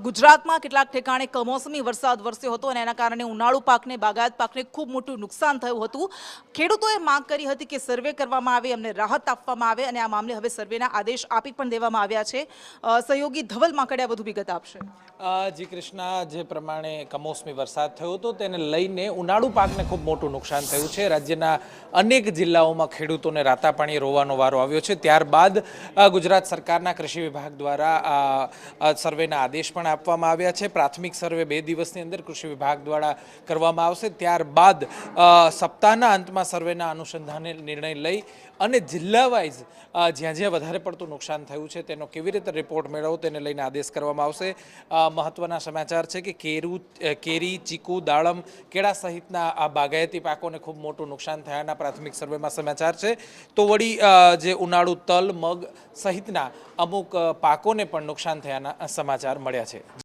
ગુજરાતમાં કેટલાક ઠેકાણે કમોસમી વરસાદ વરસ્યો હતો અને એના કારણે ઉનાળુ પાકને બાગાયત પાકને ખૂબ મોટું નુકસાન થયું હતું। ખેડૂતોએ માંગ કરી હતી કે સર્વે કરવામાં આવે, એમને રાહત આપવામાં આવે અને આ મામલે હવે સર્વેના આદેશ આપી પણ દેવામાં આવ્યા છે। સહયોગી ધવલ માકડિયા વધુ વિગત આપશે। જી કૃષ્ણા, જે પ્રમાણે કમોસમી વરસાદ થયો હતો તેને લઈને ઉનાળુ પાકને ખૂબ મોટું નુકસાન થયું છે। રાજ્યના અનેક જિલ્લાઓમાં ખેડૂતોને રાતા પાણી રોવાનો વારો આવ્યો છે। ત્યારબાદ ગુજરાત સરકારના કૃષિ વિભાગ દ્વારા સર્વેના આદેશ પણ આપવામાં આવ્યા છે। પ્રાથમિક સર્વે 2 દિવસની અંદર કૃષિ વિભાગ દ્વારા કરવામાં આવશે। ત્યારબાદ સપ્તાહના અંતમાં સર્વેના અનુસંધાને નિર્ણય લઈ અને જિલ્લા વાઇઝ જ્યાં જ્યાં વધારે પડતું નુકસાન થયું છે તેનો કેવી રીતે રિપોર્ટ મેળવવો તેને લઈને આદેશ કરવામાં આવશે। મહત્વના સમાચાર છે કે કેરી, ચીકુ, દાડમ, કેળા સહિતના આ બાગાયતી પાકોને ખૂબ મોટું નુકસાન થયાના પ્રાથમિક સર્વેમાં સમાચાર છે। તો વળી જે ઉનાળુ તલ, મગ સહિતના અમુક પાકોને પણ નુકસાન થયાના સમાચાર મળ્યા છે।